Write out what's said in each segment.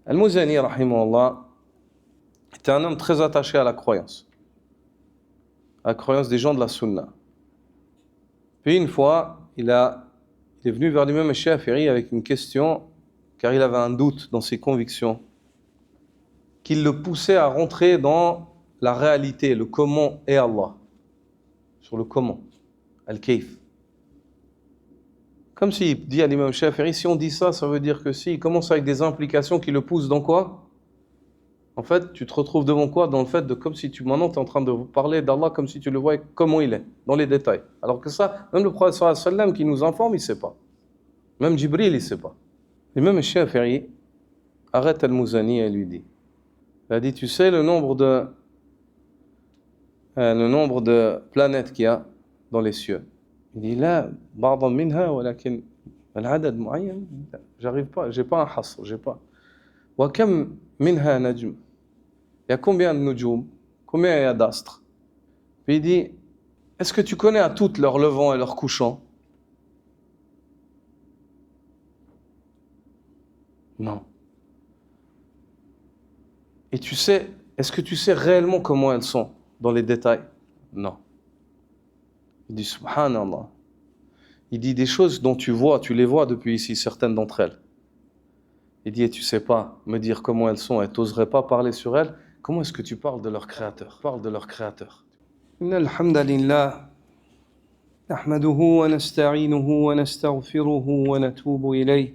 Al-Muzani, rahimahullah, était un homme très attaché à la croyance des gens de la Sunna. Puis une fois, il est venu vers l'imam al-Shafi'i avec une question, car il avait un doute dans ses convictions, qui le poussait à rentrer dans la réalité, le comment est Allah, sur le comment, al-kayf. Comme s'il dit à l'imam Shafi'i, si on dit ça, ça veut dire que si, il commence avec des implications qui le poussent dans quoi? En fait, tu te retrouves devant quoi? Dans le fait de comme si maintenant tu es en train de parler d'Allah comme si tu le voyais comment il est, dans les détails. Alors que ça, même le prophète sallallahu alayhi wa sallam qui nous informe, il ne sait pas. Même Jibril, il ne sait pas. Et même Shafi'i arrête Al-Muzani et lui dit, il a dit, tu sais le nombre de planètes qu'il y a dans les cieux? Il dit, là, بعض منها ولكن العدد معين. J'arrive pas, j'ai pas un hasr, j'ai pas. وكم منها نجم. Il y a combien de nujum? Combien il y a d'astres? Puis il dit, est-ce que tu connais à toutes leurs levants et leurs couchants? Non. Et tu sais, est-ce que tu sais réellement comment elles sont dans les détails? Non. Il dit, subhanallah. Il dit des choses dont tu les vois depuis ici, certaines d'entre elles. Il dit, et tu sais pas me dire comment elles sont et tu n'oserais pas parler sur elles? Comment est-ce que tu parles de leur créateur? Parle de leur créateur. Inna alhamdulillah. نحمده ونستعينه ونستغفره ونتوب إليه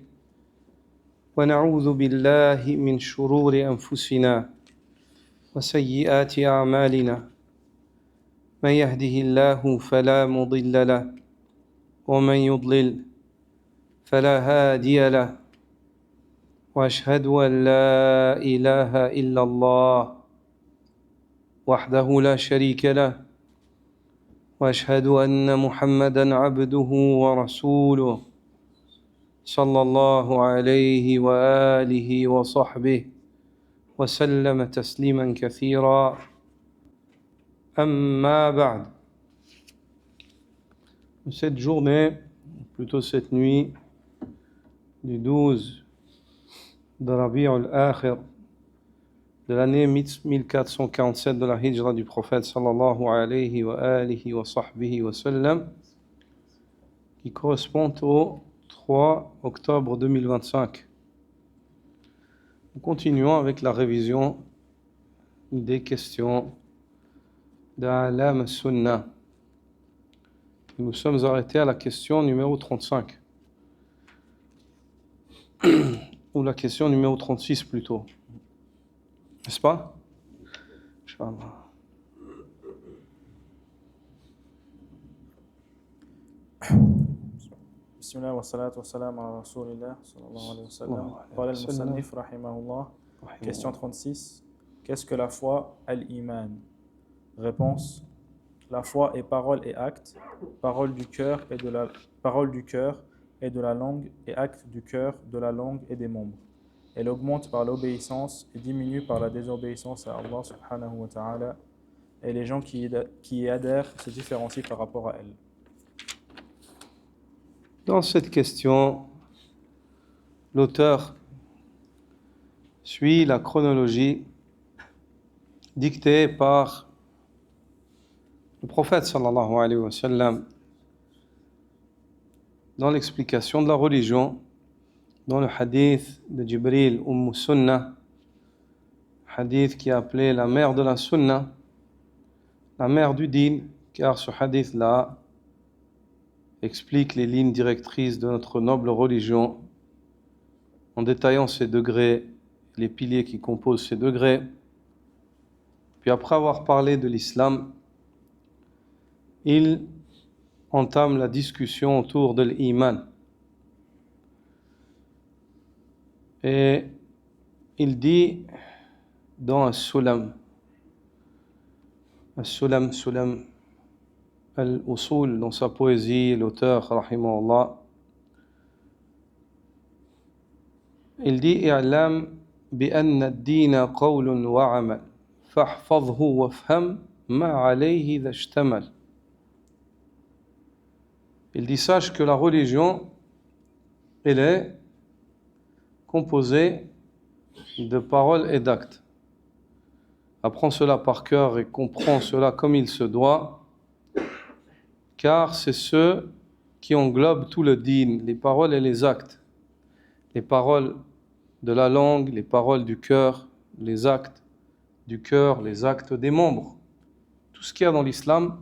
ونعوذ بالله من شرور أنفسنا وسيئات أعمالنا من يهده الله فلا مضل له ومن يضلل فلا هادي له وأشهد أن لا إله إلا الله وحده لا شريك له وأشهد أن محمدًا عبده ورسوله صلى الله عليه وآله وصحبه وسلم تسليمًا كثيرًا أما بعد. Cette journée, plutôt cette nuit du 12 de Rabi' al-Akhir de l'année 1447 de la Hijra du prophète sallallahu alayhi wa alihi wa sahbihi wa sallam, qui correspond au 3 octobre 2025. Nous continuons avec la révision des questions d'A'lam Sunnah. Nous sommes arrêtés à la question numéro 35, ou la question numéro 36 plutôt. N'est-ce pas? Inch'Allah. بسم الله والصلاة والسلام على رسول الله صلى الله عليه وسلم. قال المصنف رحمه الله. Question 36. Qu'est-ce que la foi? Al-Iman. Réponse. La foi est parole et acte, parole du cœur et de la langue et acte du cœur, de la langue et des membres. Elle augmente par l'obéissance et diminue par la désobéissance à Allah subhanahu wa ta'ala, et les gens qui y adhèrent se différencient par rapport à elle. Dans cette question, l'auteur suit la chronologie dictée par le prophète sallallahu alayhi wa sallam dans l'explication de la religion, dans le hadith de Jibril Sunnah, hadith qui est appelé la mère de la Sunnah, la mère du din, car ce hadith-là explique les lignes directrices de notre noble religion en détaillant ses degrés, les piliers qui composent ces degrés. Puis après avoir parlé de l'islam, il entame la discussion autour de l'iman. Et il dit dans As-Sulam Al-Usul, dans sa poésie, l'auteur, rahimahullah, il dit i'lam bi'anna ad-dina qawlun wa 'amal fahfazhu wafham ma 'alayhi idha ishtamal. Il dit sache que la religion, elle est composée de paroles et d'actes. Apprends cela par cœur et comprends cela comme il se doit, car c'est ce qui englobe tout le dîn, les paroles et les actes. Les paroles de la langue, les paroles du cœur, les actes du cœur, les actes des membres. Tout ce qu'il y a dans l'islam,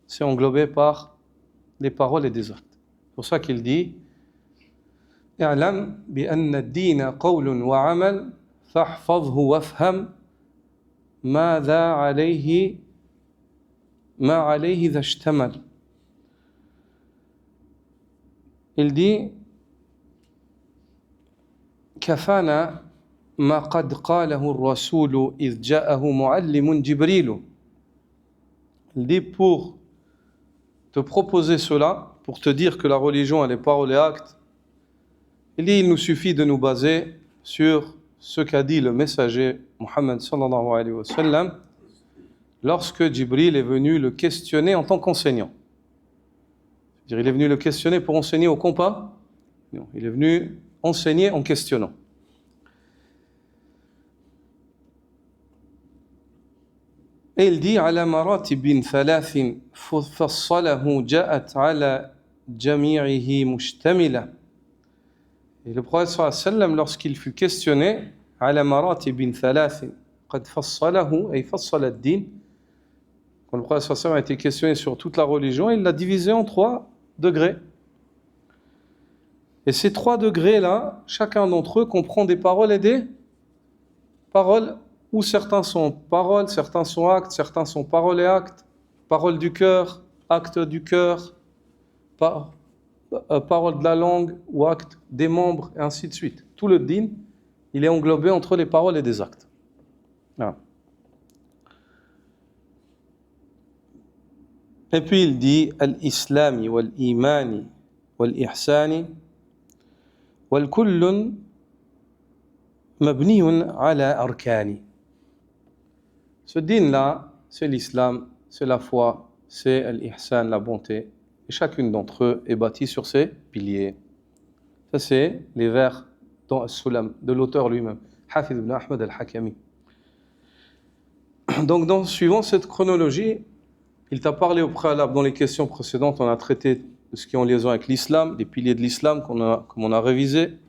c'est englobé par les paroles et des actes. C'est pour ça qu'il dit اعلم بأن الدين قول وعمل فاحفظه وافهم ماذا عليه ما عليه ذا اشتمل. Il dit كفانا ما قد قاله الرسول إذ جاءه معلم جبريل. Il dit pour te proposer cela, pour te dire que la religion elle est parole et acte, il nous suffit de nous baser sur ce qu'a dit le messager Muhammad sallallahu alayhi wa sallam lorsque Jibril est venu le questionner en tant qu'enseignant. C'est-à-dire, il est venu le questionner pour enseigner au compas. Non, il est venu enseigner en questionnant. Et il dit على مراتب ثلاث فصله جاءت على جميعه مشتملة. Et le prophète sallallahu alayhi wa sallam, lorsqu'il fut questionné على مراتب ثلاث قد فصله أي فصل الدين. Quand le prophète sallallahu alayhi wa sallam a été questionné sur toute la religion, il l'a divisé en 3 degrés. Et ces 3 degrés-là, chacun d'entre eux comprend des paroles et des paroles où certains sont paroles, certains sont actes, certains sont paroles et actes, paroles du cœur, actes du cœur, paroles de la langue ou actes des membres, et ainsi de suite. Tout le dîn, il est englobé entre les paroles et des actes. Voilà. Et puis il dit al-islami wal-imani wal-ihsani wal-kullun mabniyun ala arkani. Ce dîn-là, c'est l'islam, c'est la foi, c'est l'ihsan, la bonté. Et chacune d'entre eux est bâtie sur ses piliers. Ça, c'est les vers dans As-Sulam, de l'auteur lui-même, Hafidh ibn Ahmad al-Hakami. Donc, suivant cette chronologie, il t'a parlé au préalable, dans les questions précédentes, on a traité de ce qui est en liaison avec l'islam, les piliers de l'islam comme on a révisé.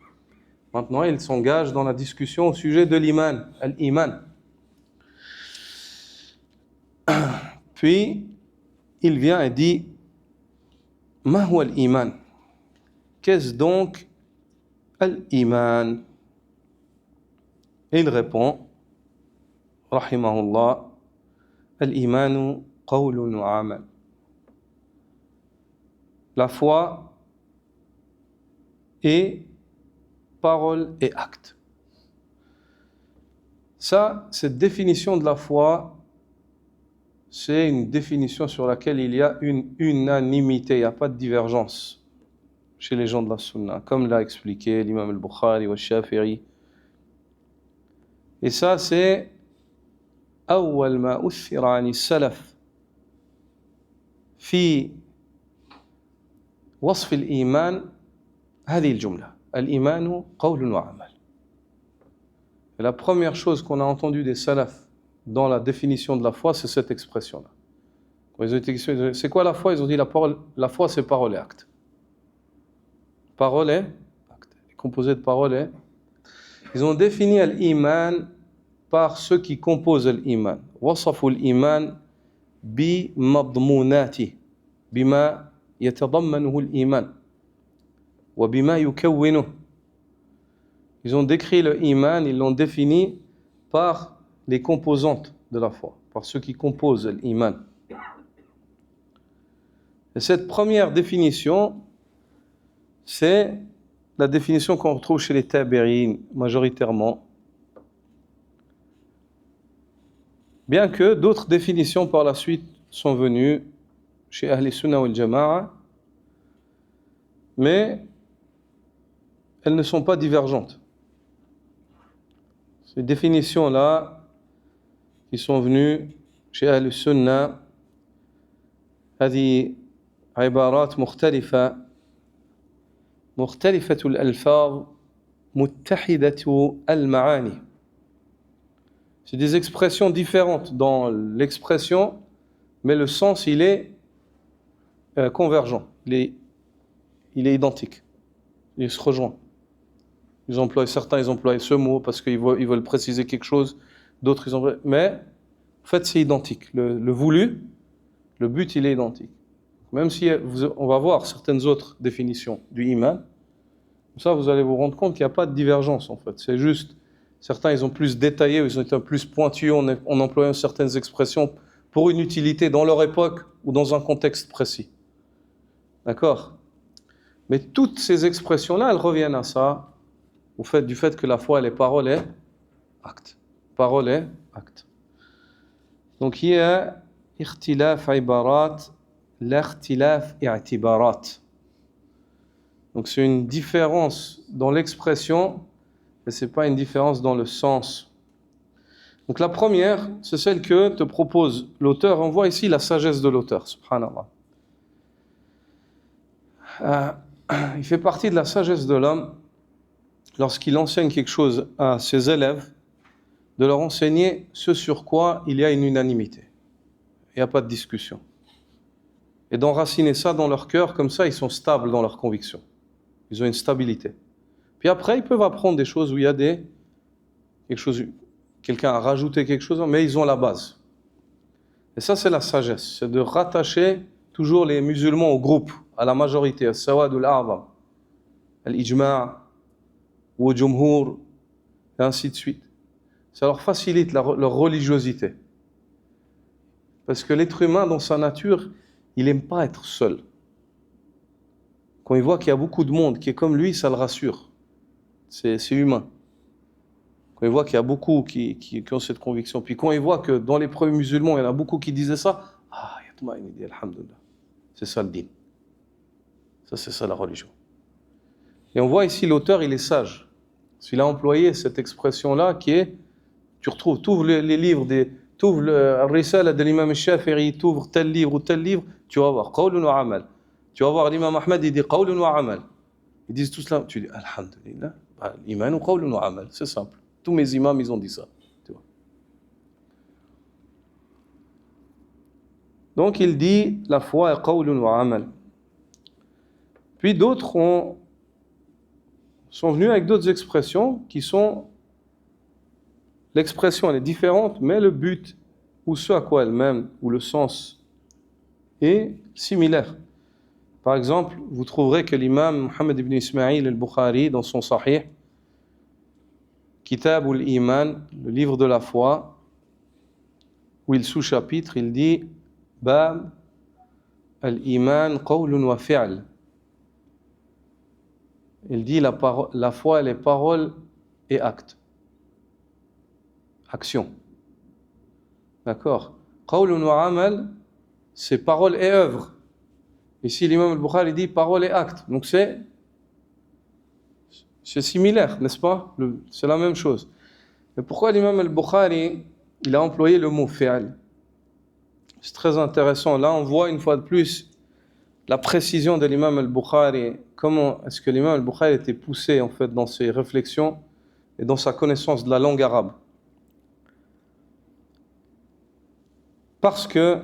Maintenant, il s'engage dans la discussion au sujet de l'iman, al-iman. Puis, il vient et dit Ma huwa al-iman? Qu'est-ce donc al-iman? Et il répond Rahimahullah Al-imanu qawlun wa amal. La foi est parole et acte. Ça, cette définition de la foi, c'est une définition sur laquelle il y a une unanimité, il n'y a pas de divergence chez les gens de la Sunna, comme l'a expliqué l'imam al-Bukhari ou al-Shafi'i. Et ça, c'est أول ما أثر عن السلف في وصف الإيمان هذه الجملة الإيمان قول وعمل. Et la première chose qu'on a entendue des salafs dans la définition de la foi, c'est cette expression-là. Quand ils ont été questionné, c'est quoi la foi? Ils ont dit la foi, c'est parole et acte. Parole et acte. Composé de parole et. Ils ont défini l'iman par ceux qui composent l'iman. وصفوا الإيمان بمضموناته بما يتضمنه الإيمان وبما يكونه. Ils ont décrit le iman, ils l'ont défini par les composantes de la foi, par ceux qui composent l'iman. Et cette première définition, c'est la définition qu'on retrouve chez les tabi'in majoritairement. Bien que d'autres définitions par la suite sont venues chez Ahl Sunnah wal Jama'a, mais elles ne sont pas divergentes. Ces définitions-là qui sont venues chez Ahl Sunnah, هذه عبارات مختلفة مختلفة الألفاظ متحدة المعاني. C'est des expressions différentes dans l'expression, mais le sens, il est convergent. Il est identique. Il se rejoint. Certains, ils emploient ce mot parce qu'ils veulent préciser quelque chose. D'autres, ils emploient... Mais, en fait, c'est identique. Le voulu, le but, il est identique. Même si on va voir certaines autres définitions du iman, comme ça, vous allez vous rendre compte qu'il n'y a pas de divergence, en fait. C'est juste, certains, ils ont plus détaillé, ils ont été plus pointus en employant certaines expressions pour une utilité dans leur époque ou dans un contexte précis. D'accord? Mais toutes ces expressions-là, elles reviennent à ça, du fait que la foi, elle est parole et acte. Parole et acte. Donc, il y a ikhtilaf ibarat, l'ikhtilaf i'tibarat. Donc, c'est une différence dans l'expression, mais ce n'est pas une différence dans le sens. Donc, la première, c'est celle que te propose l'auteur. On voit ici la sagesse de l'auteur, subhanallah. Il fait partie de la sagesse de l'homme, lorsqu'il enseigne quelque chose à ses élèves, de leur enseigner ce sur quoi il y a une unanimité. Il n'y a pas de discussion. Et d'enraciner ça dans leur cœur, comme ça, ils sont stables dans leurs convictions. Ils ont une stabilité. Puis après, ils peuvent apprendre des choses où il y a quelqu'un a rajouté quelque chose, mais ils ont la base. Et ça, c'est la sagesse. C'est de rattacher toujours les musulmans au groupe, à la majorité, al-sawad al-a'zam, al-ijma' ou au jumhur, et ainsi de suite. Ça leur facilite leur religiosité. Parce que l'être humain, dans sa nature, il n'aime pas être seul. Quand il voit qu'il y a beaucoup de monde qui est comme lui, ça le rassure. C'est humain. Quand il voit qu'il y a beaucoup qui ont cette conviction, puis quand il voit que dans les premiers musulmans, il y en a beaucoup qui disaient ça, il dit alhamdoulilah. C'est ça le din. Ça, c'est ça la religion. Et on voit ici l'auteur, il est sage. Il a employé cette expression-là qui est, tu ouvres les livres, tu ouvres le Risala de l'imam Shafi'i, tu ouvres tel livre ou tel livre, tu vas voir qawlun wa amal. Tu vas voir l'imam Ahmed, il dit qawlun wa amal. Ils disent tout cela, tu dis alhamdulillah, l'iman ou qawlun wa amal, c'est simple. Tous mes imams, ils ont dit ça. Tu vois. Donc il dit la foi est qawlun wa amal. Puis d'autres sont venus avec d'autres expressions qui sont... L'expression, elle est différente, mais le but, ou ce à quoi elle mène, ou le sens, est similaire. Par exemple, vous trouverez que l'imam Mohammed ibn Ismaïl al-Bukhari, dans son Sahih, Kitab al-Iman, le livre de la foi, où il sous-chapitre, il dit Bab al-Iman qawlun wa fi'l. Il dit la foi, elle est parole et acte. Action. D'accord. Qawlun wa amal, c'est parole et œuvre. Ici, l'imam al-Bukhari dit parole et acte. Donc c'est similaire, n'est-ce pas? C'est la même chose. Mais pourquoi l'imam al-Bukhari, il a employé le mot fi'l? C'est très intéressant. Là, on voit une fois de plus la précision de l'imam al-Bukhari. Comment est-ce que l'imam al-Bukhari était poussé en fait dans ses réflexions et dans sa connaissance de la langue arabe? Parce que,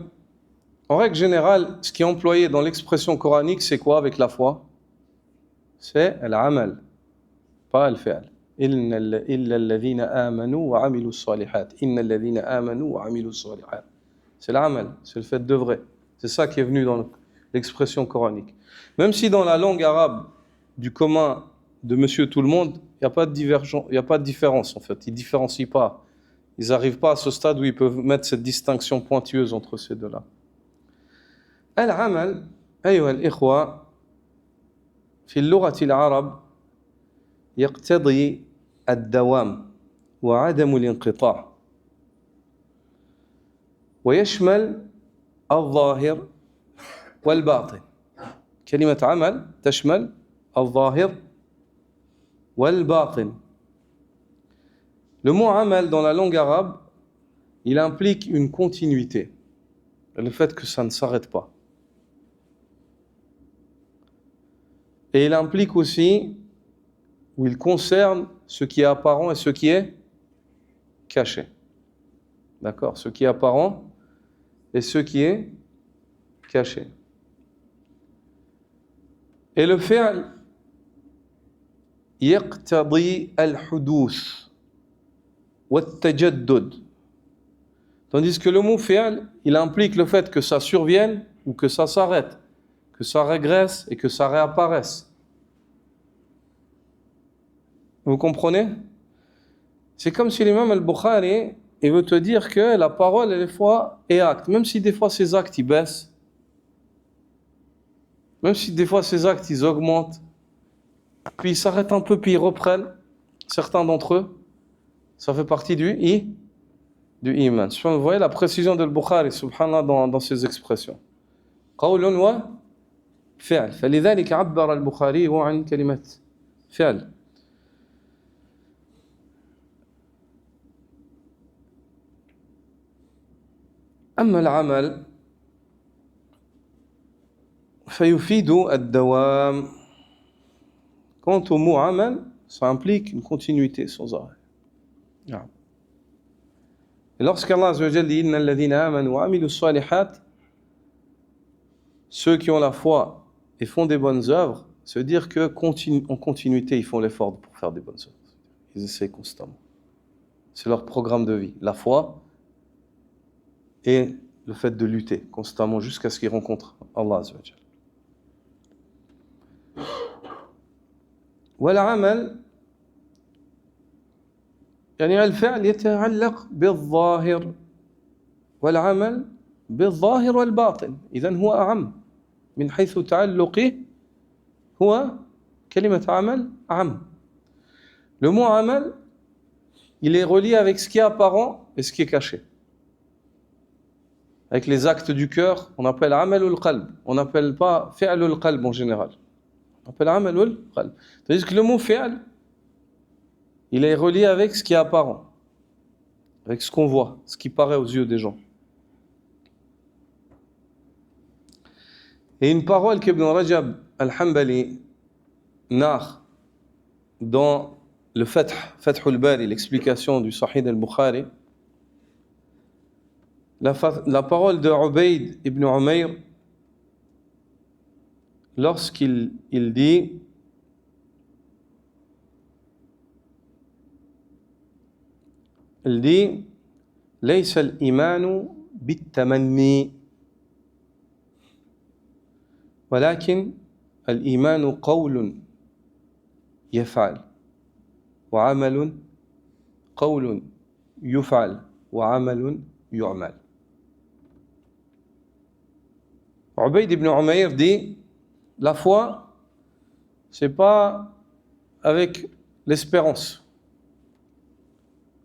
en règle générale, ce qui est employé dans l'expression coranique, c'est quoi avec la foi? C'est l'amal, pas le fi'l. Illa alladhina amanu wa amilu salihat. Inna alladhina amanu wa amilu salihat. C'est l'amal, c'est le fait d'œuvrer. C'est ça qui est venu dans l'expression coranique. Même si dans la langue arabe du commun de Monsieur Tout le Monde, il n'y a pas de différence en fait. Ils ne différencient pas. Ils n'arrivent pas à ce stade où ils peuvent mettre cette distinction pointueuse entre ces deux-là. Al-amal, أيها الإخوة, في اللغة العرب يقتضي الدوام وعدم الانقطاع ويشمل الظاهر والباطن. كلمة عمل تشمل الظاهر والباطن. Le mot amal dans la langue arabe, il implique une continuité, le fait que ça ne s'arrête pas. Et il implique aussi, ou il concerne ce qui est apparent et ce qui est caché. D'accord? Ce qui est apparent et ce qui est caché. Et le fi'l يقتضي الحدوث والتجدد. Tandis que le mot fi'l, il implique le fait que ça survienne ou que ça s'arrête, que ça régresse et que ça réapparaisse. Vous comprenez? C'est comme si l'imam al-Bukhari, il veut te dire que la parole, des fois, est acte. Même si des fois, ces actes, ils baissent. Même si des fois, ces actes, ils augmentent. Puis ils s'arrêtent un peu, puis ils reprennent. Certains d'entre eux, ça fait partie du iman. Vous voyez la précision de al-Bukhari, subhanallah, dans ses expressions. قول وفعل. فلذلك عبر البخاري عن كلمة فعل. أما العمل فيفيد الدوام. Quant au mot amal, ça implique une continuité sans arrêt. Et lorsqu'Allah Azza wa Jalla dit Inna alladhina amanu wa amilu salihat, ceux qui ont la foi et font des bonnes œuvres, ça veut dire que en continuité, ils font l'effort pour faire des bonnes œuvres. Ils essaient constamment. C'est leur programme de vie. La foi et le fait de lutter constamment jusqu'à ce qu'ils rencontrent Allah Azza wa Jalla. والعمل يعني الفعل يتعلق بالظاهر والعمل بالظاهر والباطن إذن هو أعم من حيث تعلقه هو كلمة عمل عم. Le mot amal, il est relié avec ce qui est apparent et ce qui est caché. Avec les actes du cœur, on appelle amalul qalb, on n'appelle pas fi'lul qalb en général. On appelle amalul qalb. C'est-à-dire que le mot fi'l, il est relié avec ce qui est apparent, avec ce qu'on voit, ce qui paraît aux yeux des gens. Et une parole qu'Ibn Rajab al-Hanbali narre dans le Fath al-Bari, l'explication du Sahih al-Bukhari, la parole de Ubayd ibn Umayr, lorsqu'il dit ليس الإيمان بالتمني ولكن الإيمان قول يفعل وعمل قول يفعل وعمل يعمل. Ubayd ibn Umayr dit la foi, c'est pas avec l'espérance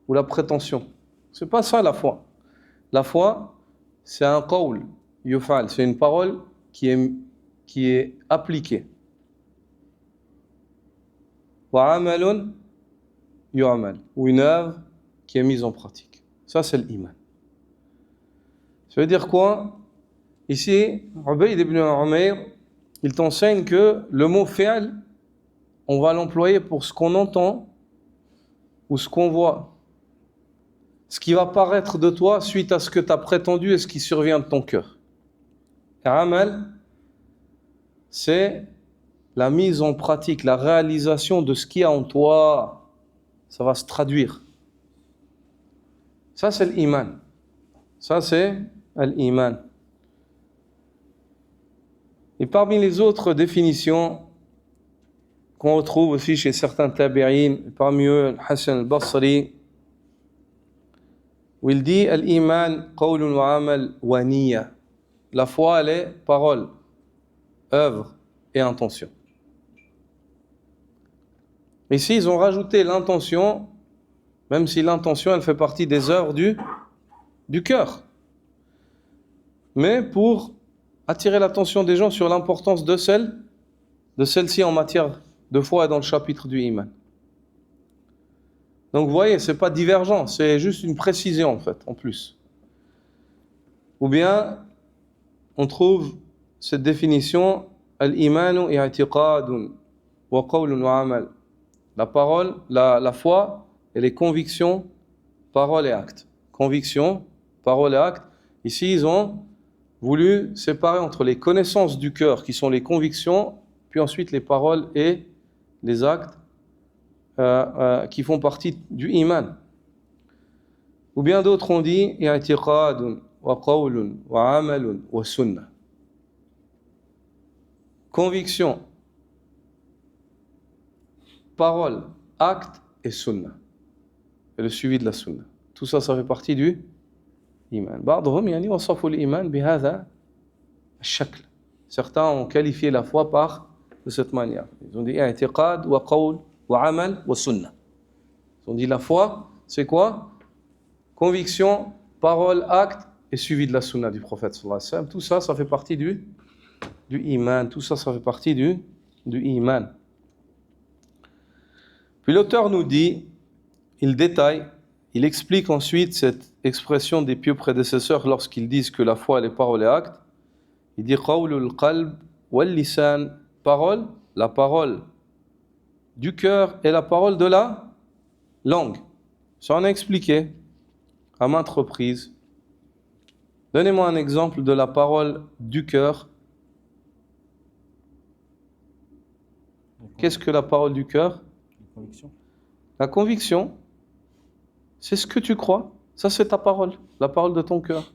ou la prétention. C'est pas ça la foi. La foi, c'est un qawl, yufal, c'est une parole qui est appliquée. Wa amalun yu'amal, ou une œuvre qui est mise en pratique. Ça c'est l'iman. Ça veut dire quoi? Ici, Ubayd ibn Umayr, il t'enseigne que le mot fi'l, on va l'employer pour ce qu'on entend ou ce qu'on voit. Ce qui va paraître de toi suite à ce que tu as prétendu et ce qui survient de ton cœur. Amal, c'est la mise en pratique, la réalisation de ce qu'il y a en toi. Ça va se traduire. Ça, c'est l'iman. Ça, c'est l'iman. Et parmi les autres définitions qu'on retrouve aussi chez certains tabi'in, parmi eux Hassan al-Basri, où il dit al-iman qawlun wa amal wa niyya. La foi, elle est parole, œuvre et intention. Ici, ils ont rajouté l'intention, même si l'intention, elle fait partie des œuvres du cœur. Mais pour attirer l'attention des gens sur l'importance de celle-ci en matière de foi et dans le chapitre du iman. Donc vous voyez, c'est pas divergent, c'est juste une précision en fait, en plus. Ou bien, on trouve cette définition al-imanu i'tiqadun wa qawlun wa amal. La parole, la foi et les convictions, parole et acte. conviction, parole et acte. Ici, ils ont voulu séparer entre les connaissances du cœur, qui sont les convictions, puis ensuite les paroles et les actes qui font partie du iman. Ou bien d'autres ont dit i'tiqadun wa qawlun wa amalun wa sunnah. Conviction, parole, acte et sunnah. Et le suivi de la sunnah. Tout ça, ça fait partie du iman. بعضهم يعني وصفوا الإيمان بهذا الشكل. Certains ont qualifié la foi de cette manière. Ils ont dit i'tiqad wa qawl wa amal wa sunnah. Ils ont dit la foi, c'est quoi? Conviction, parole, acte et suivi de la sunna du prophète sallallahu alayhi wa sallam. Tout ça, ça fait partie du iman. Tout ça, ça fait partie du iman. Puis l'auteur nous dit, il détaille, il explique ensuite cette expression des pieux prédécesseurs lorsqu'ils disent que la foi, les paroles et actes. Il dit qawlul qalb wal lisan, parole, la parole du cœur et la parole de la langue. Ça on a expliqué à maintes reprises. Donnez-moi un exemple de la parole du cœur. Qu'est-ce que la parole du cœur? La conviction, c'est ce que tu crois. Ça, c'est ta parole, la parole de ton cœur.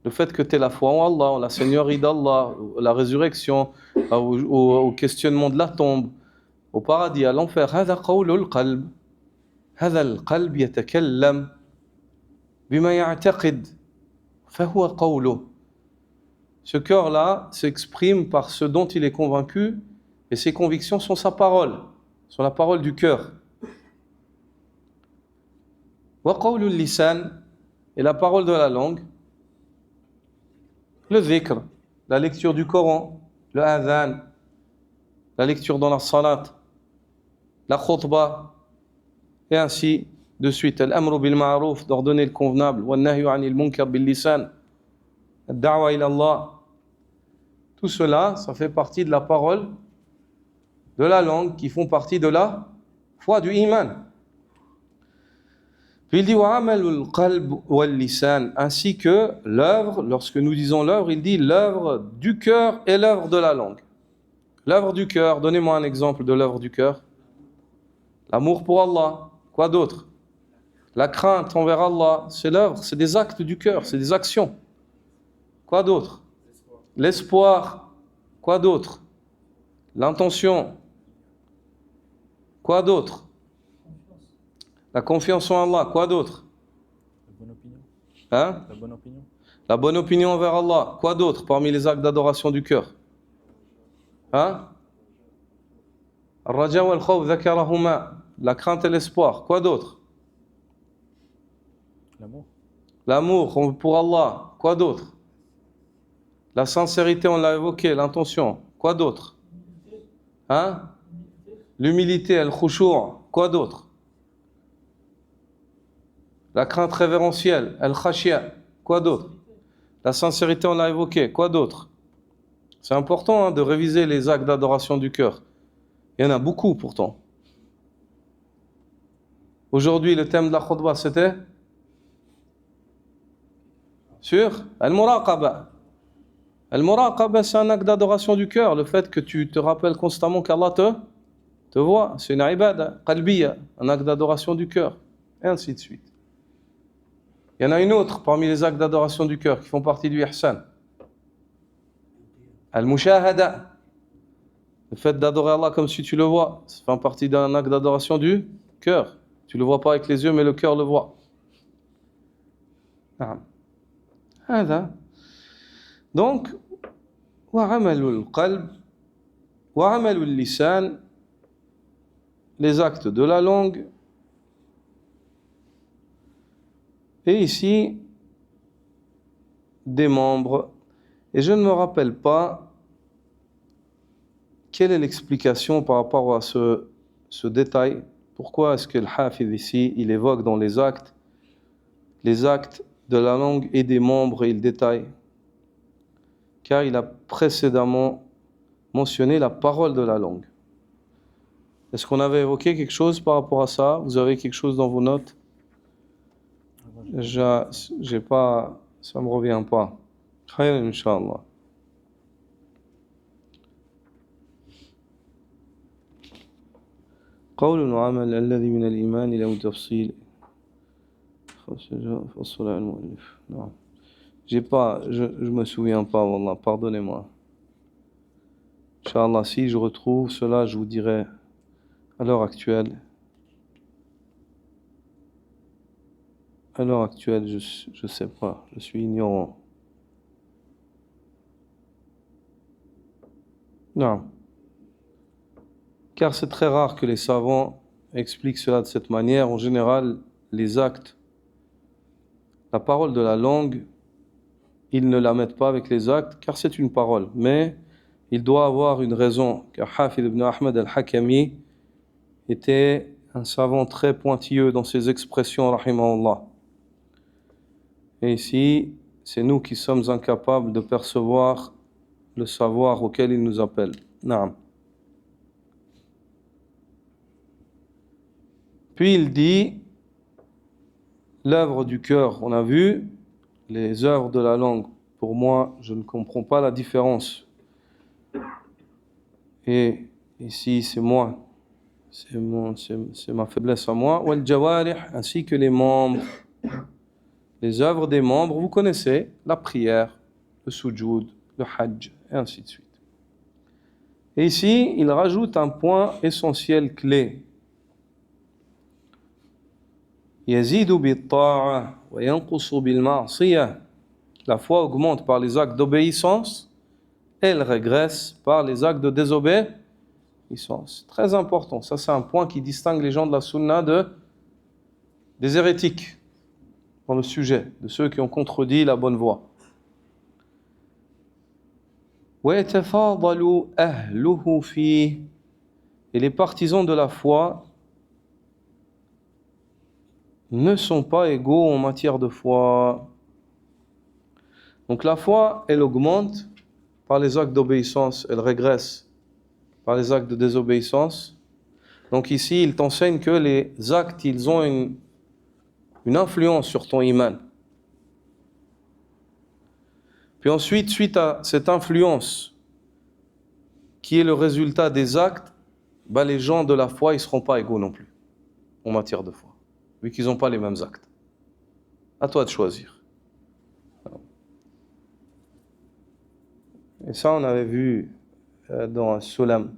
Le fait que tu aies la foi en Allah, en la Seigneurie d'Allah, la résurrection, au questionnement de la tombe, au paradis, à l'enfer. هذا قول القلب. هذا القلب يتكلم بما يعتقد فهو قوله. Ce cœur-là s'exprime par ce dont il est convaincu et ses convictions sont sa parole, sont la parole du cœur. وقول اللسان est la parole de la langue. Le dhikr, la lecture du Coran, le adhan, la lecture dans la salat, la khutbah, et ainsi de suite. Al-amru bil ma'ruf, d'ordonner le convenable, wa nahyu anil munkar bil lisan, ad-da'wa ila Allah. Tout cela, ça fait partie de la parole, de la langue, qui font partie de la foi du iman. Puis il dit wa amalul qalb wal lisan, ainsi que l'œuvre. Lorsque nous disons l'œuvre, il dit l'œuvre du cœur et l'œuvre de la langue. L'œuvre du cœur, donnez-moi un exemple de l'œuvre du cœur. L'amour pour Allah, quoi d'autre? La crainte envers Allah, c'est l'œuvre, c'est des actes du cœur, c'est des actions. Quoi d'autre? L'espoir, quoi d'autre? L'intention, quoi d'autre? La confiance en Allah, quoi d'autre? La bonne opinion. Hein? La bonne opinion. La bonne opinion envers Allah, quoi d'autre parmi les actes d'adoration du cœur? Hein? Al-raja wal khawf dhakarahuma, la crainte et l'espoir, quoi d'autre? L'amour. L'amour pour Allah, quoi d'autre? La sincérité, on l'a évoqué, l'intention, quoi d'autre? Hein? L'humilité, al-khushu', quoi d'autre? La crainte révérentielle, al-khashya, quoi d'autre? La sincérité, on l'a évoqué, quoi d'autre? C'est important de réviser les actes d'adoration du cœur. Il y en a beaucoup pourtant. Aujourd'hui, le thème de la khutbah, c'était sur al-muraqaba. Al-muraqaba, c'est un acte d'adoration du cœur. Le fait que tu te rappelles constamment qu'Allah te voit. C'est une ibada, qalbiya, un acte d'adoration du cœur. Et ainsi de suite. Il y en a une autre parmi les actes d'adoration du cœur qui font partie du ihsan. Al-mushahada. Le fait d'adorer Allah comme si tu le vois, ça fait partie d'un acte d'adoration du cœur. Tu ne le vois pas avec les yeux, mais le cœur le voit. Donc, وعمل القلب وعمل اللسان, les actes de la langue. Et ici, des membres. Et je ne me rappelle pas quelle est l'explication par rapport à ce détail. Pourquoi est-ce que le Hafiz ici, il évoque dans les actes de la langue et des membres, et il détaille? Car il a précédemment mentionné la parole de la langue. Est-ce qu'on avait évoqué quelque chose par rapport à ça? Vous avez quelque chose dans vos notes? J'ai pas, ça me revient pas. Khayr, Inch'Allah. قول وعمل الذي من الإيمان له تفصيل فصل المؤلف. Non. J'ai pas, je me souviens pas, wallah, pardonnez-moi. Inch'Allah, si je retrouve cela, je vous dirai à l'heure actuelle. À l'heure actuelle, je sais pas, je suis ignorant. Non. Car c'est très rare que les savants expliquent cela de cette manière. En général, les actes, la parole de la langue, ils ne la mettent pas avec les actes, car c'est une parole. Mais il doit avoir une raison, car Hafid ibn Ahmad al-Hakami était un savant très pointilleux dans ses expressions, rahimahullah. Et ici, c'est nous qui sommes incapables de percevoir le savoir auquel il nous appelle. Naam. Puis il dit, l'œuvre du cœur, on a vu, les œuvres de la langue. Pour moi, je ne comprends pas la différence. Et ici, c'est moi, c'est ma faiblesse à moi. Wal jawarih, ainsi que les membres. Les œuvres des membres, vous connaissez, la prière, le sujoud, le hajj, et ainsi de suite. Et ici, il rajoute un point essentiel clé. Yazidu bit-ta'a wa yanqusu bil-ma'siyah. La foi augmente par les actes d'obéissance, elle régresse par les actes de désobéissance. Très important, ça c'est un point qui distingue les gens de la sunna des hérétiques dans le sujet, de ceux qui ont contredit la bonne voie. وَيَتَفَاضَلُ أَهْلُهُ فِيهِ. Et les partisans de la foi ne sont pas égaux en matière de foi. Donc la foi, elle augmente par les actes d'obéissance, elle régresse par les actes de désobéissance. Donc ici, il t'enseigne que les actes, ils ont une influence sur ton iman. Puis ensuite, suite à cette influence qui est le résultat des actes, les gens de la foi, ils ne seront pas égaux non plus en matière de foi, vu qu'ils n'ont pas les mêmes actes. À toi de choisir. Et ça, on avait vu dans Sulam.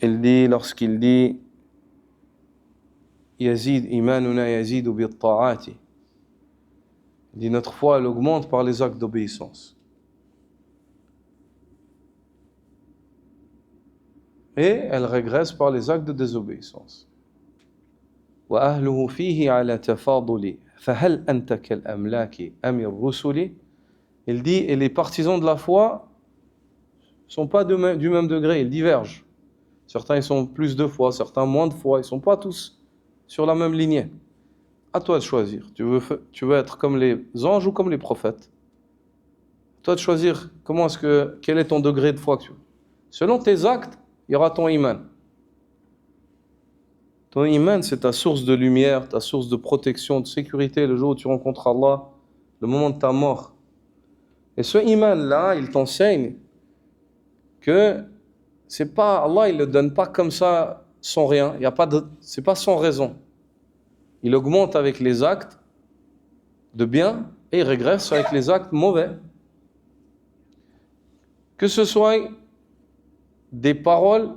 Il dit, lorsqu'il dit Yazid, imanuna yazidu bit-ta'ati. Il dit, notre foi, elle augmente par les actes d'obéissance. Et elle régresse par les actes de désobéissance. وَأَهْلُهُ فِيهِ عَلَى تَفَاضُلِ فَهَلْ أَنْتَ كَالْأَمْلَاكِ أَمِ الرُّسُلِ. Il dit, et les partisans de la foi ne sont pas du même degré, ils divergent. Certains ils sont plus de foi, certains moins de foi, ils ne sont pas tous sur la même lignée. À toi de choisir. Tu veux être comme les anges ou comme les prophètes. À toi de choisir quel est ton degré de foi. Selon tes actes, il y aura ton iman. Ton iman, c'est ta source de lumière, ta source de protection, de sécurité, le jour où tu rencontres Allah, le moment de ta mort. Et ce iman-là, il t'enseigne que c'est pas, Allah, il ne le donne pas comme ça, sans rien. C'est pas sans raison. Il augmente avec les actes de bien et il régresse avec les actes mauvais. Que ce soit des paroles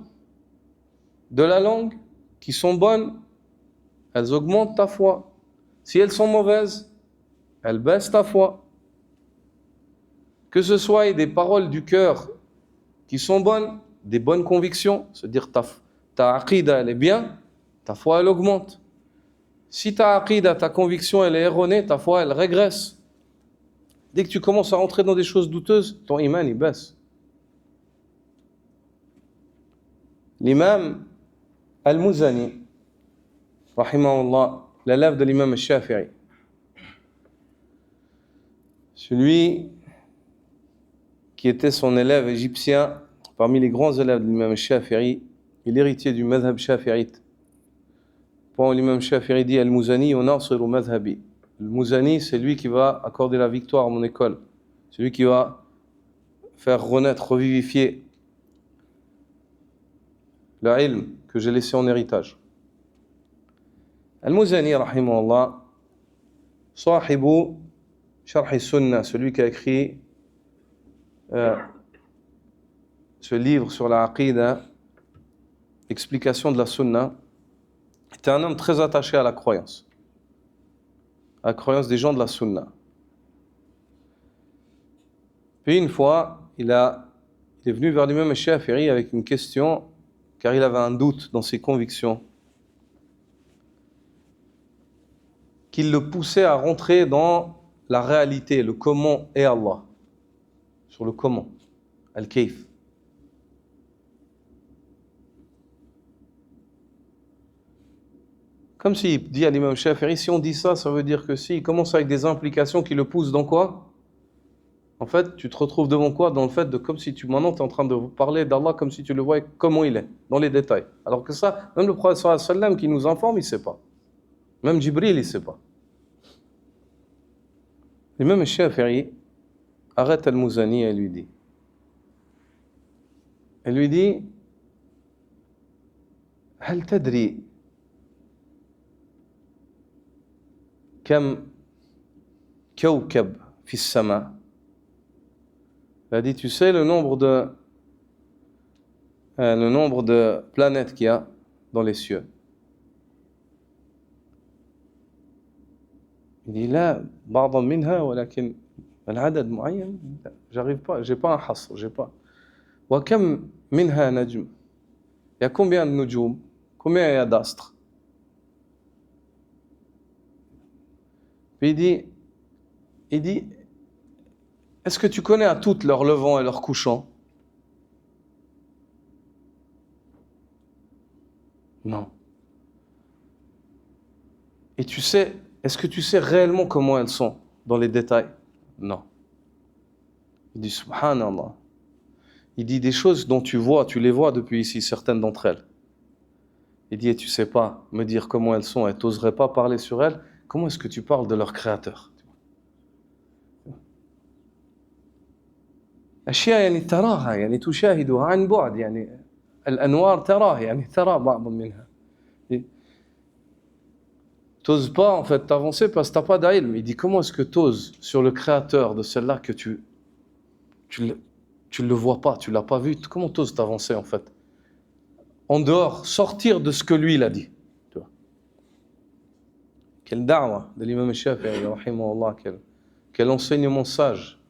de la langue qui sont bonnes, elles augmentent ta foi. Si elles sont mauvaises, elles baissent ta foi. Que ce soit des paroles du cœur qui sont bonnes, des bonnes convictions, c'est-à-dire ta aqida elle est bien, ta foi elle augmente. Si ta aqida, ta conviction elle est erronée, ta foi elle régresse. Dès que tu commences à rentrer dans des choses douteuses, ton iman il baisse. L'imam Al-Muzani, rahimahullah, l'élève de l'imam Al-Shafi'i, celui qui était son élève égyptien, parmi les grands élèves de l'imam Al-Shafi'i, et l'héritier du madhab shafi'ite, Quand l'imam Shafi'i dit Al-Muzani wa nasiru madhhabi. Le Muzani, c'est lui qui va accorder la victoire à mon école. C'est lui qui va faire renaître, revivifier le ilm que j'ai laissé en héritage. Al-Muzani, rahimahullah, sahibu Sharh Sunnah, celui qui a écrit ce livre sur la Aqidah, explication de la Sunna, était un homme très attaché à la croyance des gens de la Sunna. Puis une fois, il est venu vers l'imam Shafi'i avec une question, car il avait un doute dans ses convictions, qui le poussait à rentrer dans la réalité, le comment est Allah, sur le comment, al-kayf. Comme s'il dit à l'imam Shafi'i, si on dit ça, ça veut dire que si, il commence avec des implications qui le poussent dans quoi? En fait, tu te retrouves devant quoi? Dans le fait de, comme si tu, maintenant, tu es en train de parler d'Allah comme si tu le voyais comment il est, dans les détails. Alors que ça, même le prophète sallallahu alayhi wa sallam qui nous informe, il ne sait pas. Même Jibril, il ne sait pas. L'imam Shafi'i arrête Al-Muzani et lui dit, هل تدري كم كوكب في السماء? Il a dit, tu sais le nombre de planètes qu'il y a dans les cieux? Il dit, لا بعضا منها ولكن العدد معين. J'arrive pas, j'ai pas un hasr, j'ai pas. وكم منها نجم. Il y a combien de nujum? Combien il y a d'astres? Puis il dit, est-ce que tu connais à toutes leur levant et leur couchant? Non. Et tu sais, est-ce que tu sais réellement comment elles sont dans les détails? Non. Il dit, subhanallah. Il dit des choses dont tu les vois depuis ici, certaines d'entre elles. Il dit, et tu sais pas me dire comment elles sont, et tu n'oserais pas parler sur elles, comment est-ce que tu parles de leur créateur? أشياء يعني تراها يعني تشاهدها عن بعد يعني الأنوار تراها يعني ترى بعض منها. T'oses pas en fait t'avancer parce que t'as pas d'ilm. Il dit comment est-ce que t'oses sur le créateur de celle-là que tu le vois pas, tu l'as pas vu, comment t'oses t'avancer en fait? En dehors, sortir de ce que lui il a dit. Tu vois. Quelle da'wa de l'imam Shafi'i, rahimahullah, quel enseignement sage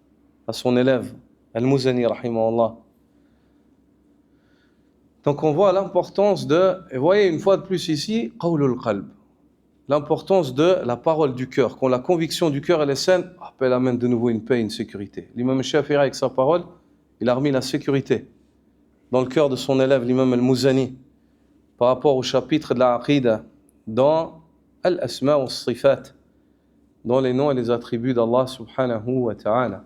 à son élève, Al-Muzani, rahimahullah. Donc on voit l'importance et voyez une fois de plus ici, qawlul qalb. L'importance de la parole du cœur. Quand la conviction du cœur elle est saine, elle amène de nouveau une paix, une sécurité. L'imam Shafi'i avec sa parole, il a remis la sécurité dans le cœur de son élève, l'imam Al-Muzani, par rapport au chapitre de la Aqidah, dans Al-Asma wa Sifat, dans les noms et les attributs d'Allah subhanahu wa ta'ala.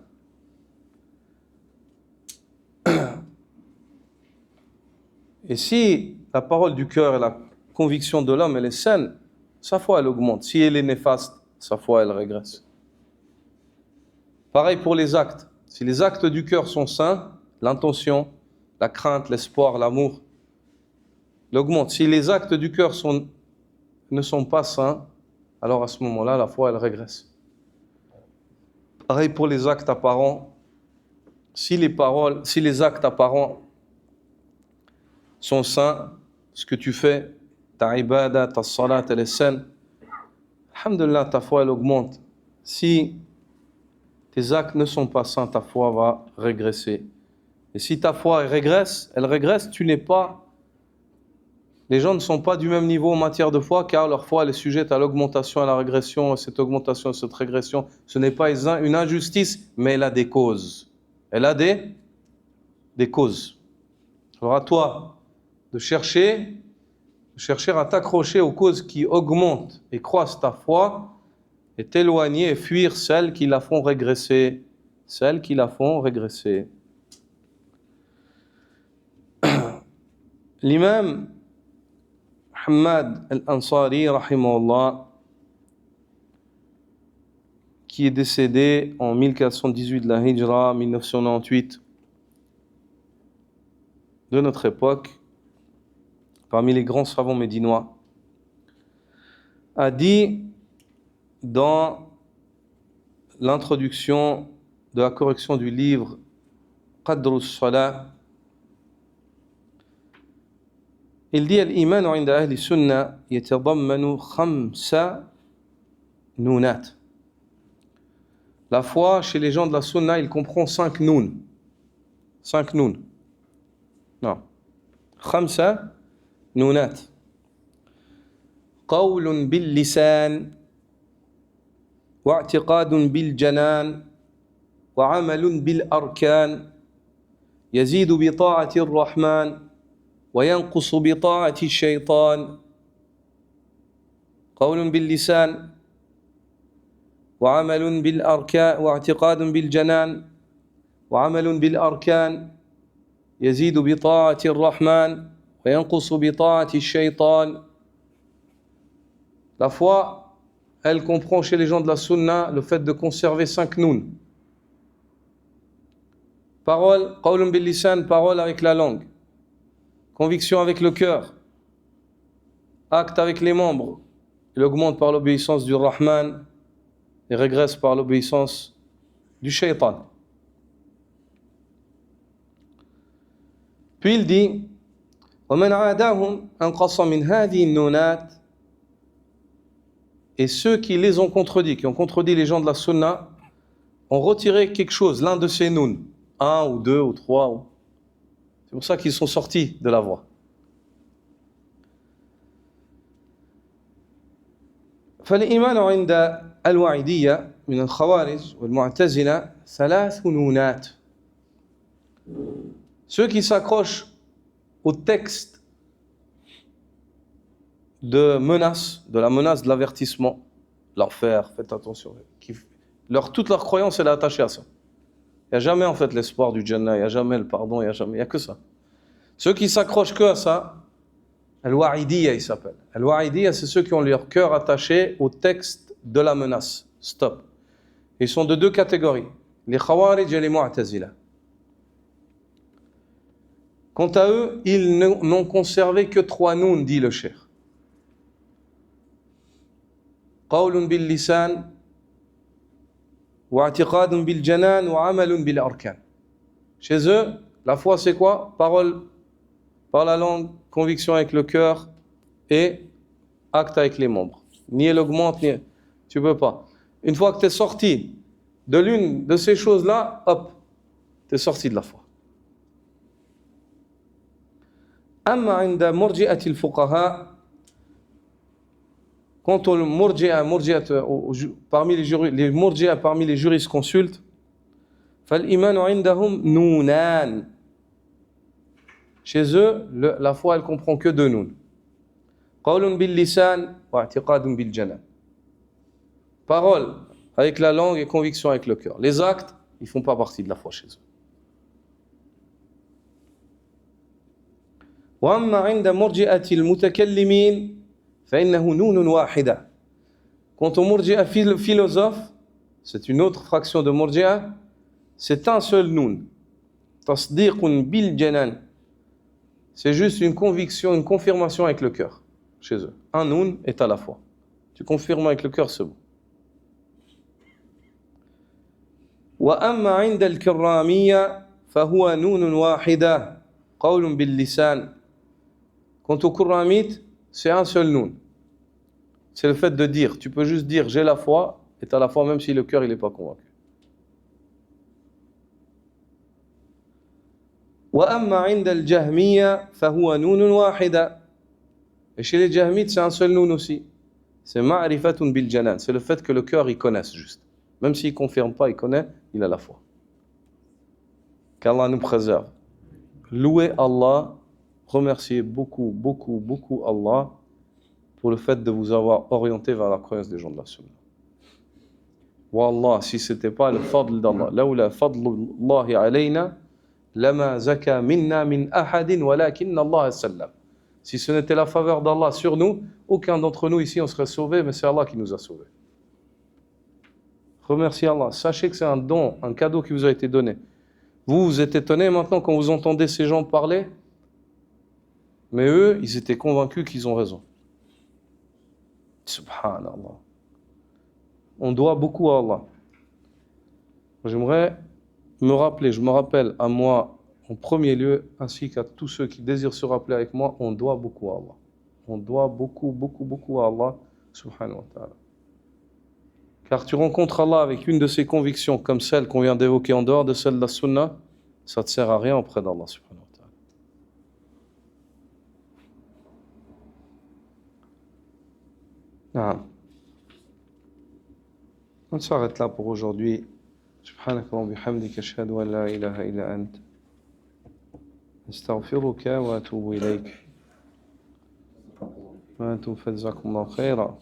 Et si la parole du cœur et la conviction de l'homme elle est saine, sa foi elle augmente. Si elle est néfaste, sa foi elle régresse. Pareil pour les actes. Si les actes du cœur sont sains, l'intention, la crainte, l'espoir, l'amour, il augmente. Si les actes du cœur ne sont pas sains, alors à ce moment-là, la foi elle régresse. Pareil pour les actes apparents. Si les actes apparents sont sains, ce que tu fais, ta ibadah, ta salat, elle est saine, alhamdulillah, ta foi elle augmente. Si tes actes ne sont pas sains, ta foi va régresser. Et si ta foi elle régresse, les gens ne sont pas du même niveau en matière de foi, car leur foi elle est sujette à l'augmentation, à la régression. Cette augmentation, cette régression, ce n'est pas une injustice, mais elle a des causes. Elle a des causes. Alors à toi de chercher à t'accrocher aux causes qui augmentent et croissent ta foi et t'éloigner et fuir celles qui la font régresser. L'imam Hamad al-Ansari, rahimahullah, qui est décédé en 1418 de la Hijra, 1998 de notre époque, parmi les grands savants médinois, a dit dans l'introduction de la correction du livre Qadr as-Salah, il dit al-iman 'inda ahli sunnah yatadammanu 5 nunat. La foi chez les gens de la sunna, il comprend 5 noun. 5 noun. Non. 5 nunat. قول باللسان واعتقاد بالجنان وعمل بالأركان يزيد بطاعة الرحمن وينقص بطاعة الشيطان. قول باللسان وعمل بالأركان واعتقاد بالجنان وعمل بالأركان يزيد بطاعة الرحمن وينقص بطاعة الشيطان. La foi, elle comprend chez les gens de la sunna le fait de conserver 5 noun. Parole, qawlun bil lisan, parole avec la langue. Conviction avec le cœur. Acte avec les membres. Il augmente par l'obéissance du Rahman et régresse par l'obéissance du Shaitan. Puis il dit وَمَنْ عَادَاهُمْ أَنْقَصَ مِنْ هَذِهِ النُّونَاتِ. Et ceux qui les ont contredits, qui ont contredit les gens de la sunna, ont retiré quelque chose, l'un de ces nouns, 1 ou 2 ou 3. C'est pour ça qu'ils sont sortis de la voie. فالإيمان عند الوعيدية من الخوارج والمعتزلة 3 نونات. Ceux qui s'accrochent au texte de menace, de la menace de l'avertissement, l'enfer, faites attention. Toute leur croyance, elle est attachée à ça. Il n'y a jamais en fait l'espoir du Jannah, il n'y a jamais le pardon, il n'y a que ça. Ceux qui s'accrochent que à ça, Al-Wa'idiyya, il s'appelle. Al-Wa'idiyya, c'est ceux qui ont leur cœur attaché au texte de la menace. Stop. Ils sont de 2 catégories, les Khawarij et les Mu'tazila. Quant à eux, ils n'ont conservé que 3 nouns, dit le cheikh. قول باللسان واعتقاد بالجنان وعمل بالأركان. Chez eux, la foi c'est quoi? Parole par la langue, conviction avec le cœur et acte avec les membres. Ni elle augmente, ni tu peux pas. Une fois que tu es sorti de l'une de ces choses-là, hop, tu es sorti de la foi. أما عند مرجئة الفقهاء. Quant aux murji'a parmi les murji'a parmi les jurisconsultes, فالإيمان عندهم نونان. Chez eux, la foi elle comprend que 2 nouns. قول باللسان واعتقاد بالجنان. Parole avec la langue et conviction avec le cœur. Les actes, ils font pas partie de la foi chez eux. وأما عند مرجئة المتكلمين فإنه نون واحدة. Quant au murji'a philosophe, c'est une autre fraction de murji'a, c'est un seul noun. Tasdiqun bil janan. C'est juste une conviction, une confirmation avec le cœur chez eux. Un noun est à la fois. Tu confirmes avec le cœur, c'est bon. وأما عند الكرامية فهو نون واحدة قول باللسان. Quant aux kuramites, c'est un seul noun. C'est le fait de dire. Tu peux juste dire j'ai la foi et tu as la foi même si le cœur il n'est pas convaincu. وأما عند الجهمية فهو نون واحدة. Et chez les jahmites, c'est un seul noun aussi. C'est ma'rifatun bil janan. C'est le fait que le cœur il connaisse juste. Même s'il ne confirme pas, il connaît, il a la foi. Qu'Allah nous préserve. Louez Allah. Remerciez beaucoup Allah pour le fait de vous avoir orienté vers la croyance des gens de la sunna. Wallah, si ce n'était pas le fadl d'Allah, lawla fadlullahi alayna, lama zaka minna min ahadin walakinna Allah sallam. Si ce n'était la faveur d'Allah sur nous, aucun d'entre nous ici on serait sauvé, mais c'est Allah qui nous a sauvés. Remerciez Allah. Sachez que c'est un don, un cadeau qui vous a été donné. Vous, vous êtes étonnés maintenant quand vous entendez ces gens parler, mais eux, ils étaient convaincus qu'ils ont raison. Subhanallah. On doit beaucoup à Allah. J'aimerais je me rappelle à moi en premier lieu, ainsi qu'à tous ceux qui désirent se rappeler avec moi, on doit beaucoup à Allah. On doit beaucoup à Allah, subhanahu wa ta'ala. Car tu rencontres Allah avec une de ses convictions, comme celle qu'on vient d'évoquer en dehors de celle de la sunna, ça ne te sert à rien auprès d'Allah, subhanahu wa ta'ala. On s'arrête là pour aujourd'hui. سبحانك اللهم وبحمدك أشهد أن لا إله إلا أنت أستغفرك وأتوب إليك وأنتم فجزاكم الله خيرا